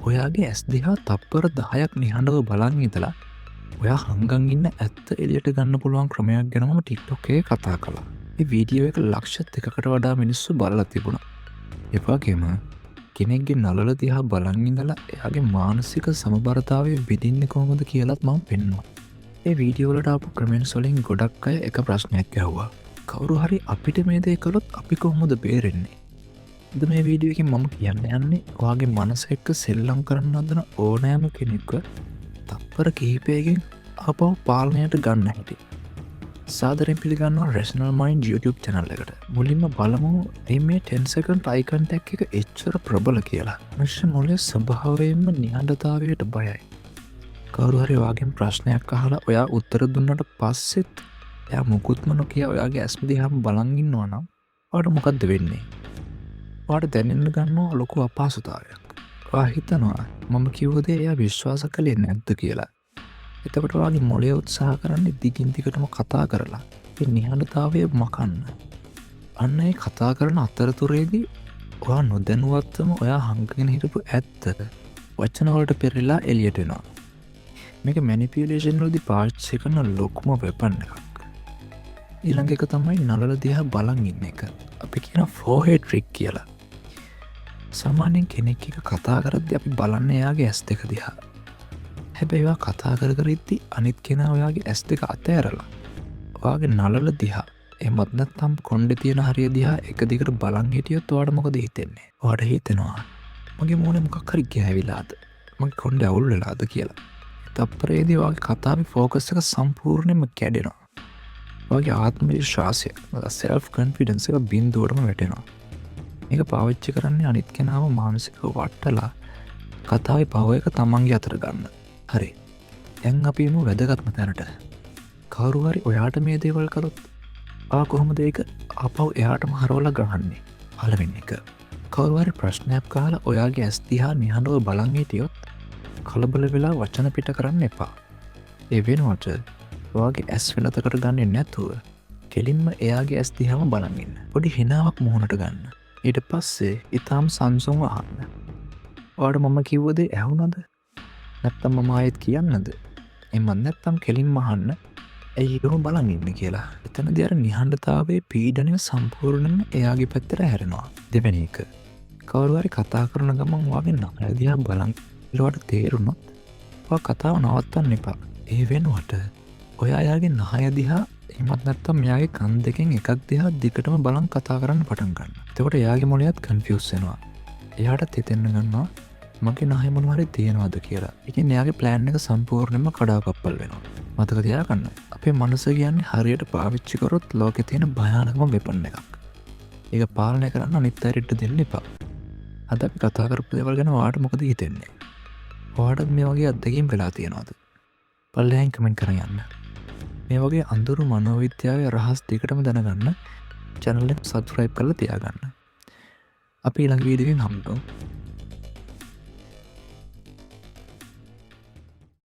ඔයාගේ ඇස් දිහා තප්පර 10ක් නිහඬව බලන් ඉඳලා ඔයා හංගන් ඉන්න ඇත්ත එළියට ගන්න පුළුවන් ක්‍රමයක් ගැන මම TikTok එකේ කතා කළා. මේ වීඩියෝ එක ලක්ෂ 2කට වඩා මිනිස්සු බලලා තිබුණා. ඒ වගේම කෙනෙක්ගේ නළල දිහා බලන් ඉඳලා එයාගේ මානසික සමබරතාවය විඳින්නේ කොහොමද කියලාත් මම පෙන්නුවා. ඒ වීඩියෝ වලට ආපු කමෙන්ට්ස් වලින් ගොඩක් අය එක ප්‍රශ්නයක් ඇහුවා. කවුරු හරි අපිට මේ දේ කළොත් අපි කොහොමද බේරෙන්නේ? අද මේ වීඩියෝ එකෙන් මම කියන්න යන්නේ ඔයාගේ මනස එක්ක සෙල්ලම් කරන්න හදන ඕනෑම කෙනෙක්ව තප්පර කිහිපයකින් ආපහු පාලනයට ගන්න හැටි. සාදරයෙන් පිළිගන්නවා Rational Mind YouTube channel එකට. මුලින්ම බලමු මේ 10 second eye contact එක එච්චර ප්‍රබල කියලා. මනුෂ්‍ය මොළයේ ස්වභාවයෙන්ම නිහඬතාවයට බයයි. කවුරු හරි ඔයාගෙන් ප්‍රශ්නයක් අහලා ඔයා උත්තර දුන්නට පස්සෙත් එයා මුකුත්ම නොකිය ඔයාගේ ඇස් දිහාම බලන් ඉන්නවා නම් ඔයාට මොකද්ද වෙන්නේ? ඔයාට දැනෙන්න ගන්නවා ලොකු අපහසුතාවයක්. ඔයා හිතනවා මම කිව්ව දේ එයා විශ්වාස කළේ නැද්ද කියලා. එතකොට ඔයාගේ මොළය උත්සාහ කරන්නේ දිගින් දිගටම කතා කරලා ඒ නිහඬතාවය මකන්න. අන්න ඒ කතා කරන අතරතුරේදී ඔයා නොදැනුවත්වම ඔයා හංගගෙන හිටපු ඇත්ත වචන වලට පෙරලා එළියට එනවා. මේක මැනිපියුලේෂන් වලදී පාවිච්චි කරන ලොකුම වෙපන් එකක්. ඊළඟ එක තමයි නළල දිහා බලන් ඉන්න එක. අපි කියන forehead trick කියලා. සාමාන්‍යයෙන් කෙනෙක් එක කතා කරද්දී අපි බලන්නේ එයාගේ ඇස් දෙක දිහා. හැබැයි ඔයා කතා කර කර ඉද්දී අනිත් කෙනා ඔයාගේ ඇස් දෙක අතෑරලා ඔයාගේ නළල දිහා එහෙමත් නැත්නම් කොණ්ඩේ තියෙන හරිය දිහා එක දිගට බලන් හිටියොත් ඔයාට මොකද හිතෙන්නේ? ඔයාට හිතෙනවා මගේ මූණේ මොකක් හරි ගෑවිලාද? මගේ කොණ්ඩේ අවුල් වෙලාද කියලා. තප්පරයේදී ඔයාගේ කතාවේ ફોකස් එක සම්පූර්ණයෙන්ම කැඩෙනවා. ඔයාගේ ආත්ම විශ්වාසය, self confidence එක බිඳුවටම වැටෙනවා. මේක පාවිච්චි කරන්නේ අනිත් කෙනාව මානසිකව වටලා කතාවේ පව එක තමන්ගේ අතට ගන්න. හරි. දැන් අපි යමු වැදගත්ම තැනට. කවුරු හරි ඔයාට මේ දේවල් කළොත් කොහොමද ඒක ආපහු එයාටම හරවලා ගහන්නේ? පළවෙනි එක. කවුරු හරි ප්‍රශ්නයක් අහලා ඔයාගේ ඇස් දිහා නිහඬව බලන් හිටියොත් කලබල වෙලා වචන පිට කරන්න එපා. ඒ වෙනුවට ඔයාගේ ඇස් වෙනතකට ගන්නේ නැතුව කෙලින්ම එයාගේ ඇස් දිහාම බලන් ඉන්න. පොඩි හිනාවක් මුහුණට ගන්න. ඊට පස්සේ ඊටාම් සංසුන්ව අහන්න. ඔයාට මම කිව්ව දේ ඇහුණද? නැත්තම් මම ආයෙත් කියන්නද? එමන් නැත්තම් කෙලින්ම අහන්න. ඇයි එහෙම බලන් ඉන්නේ කියලා. එතනදී අර නිහඬතාවයේ පීඩනය සම්පූර්ණයෙන්ම එයාගේ පැත්තට හැරෙනවා. දෙවෙනි එක. කවුරු හරි කතා කරන ගමන් ඔයාගේ නහය දිහා බලන් ඉලවට තේරුණොත් ඔයා කතාව නවත්තන්න එපා. ඒ වෙනුවට ඔයා එයාගේ නහය දිහා එහෙමත් නැත්තම් මෙයාගේ කන් දෙකෙන් එකක් දිහා දිගටම බලන් කතා කරන්න පටන් ගන්න. එතකොට එයාගේ මොළයත් කන්ෆියුස් වෙනවා. එයාටත් හිතෙන්න ගන්නවා මගේ නහය මොනවා හරි තියෙනවද කියලා. ඒකෙන් එයාගේ ප්ලෑන් එක සම්පූර්ණයෙන්ම කඩාකප්පල් වෙනවා. මතක තියාගන්න. අපේ මනස කියන්නේ හරියට පාවිච්චි කරොත් ලෝකේ තියෙන භයානකම වෙපන් එකක්. ඒක පාලනය කරන්න අනිත් අයට දෙන්න එපා. අද අපි කතා කරපු දේවල් ගැන ඔයාට මොකද හිතෙන්නේ? ඔයාට මේ වගේ අත්දැකීම් වෙලා තියෙනවද? පල්ලෙහාන් කමෙන්ට් කරන් යන්න. මේ වගේ අඳුරු මනෝවිද්‍යාවේ රහස් දෙකටම දැනගන්න channel එක subscribe කරලා තියාගන්න. අපි ඊළඟ වීඩියෝෙන් හම්බෙමු.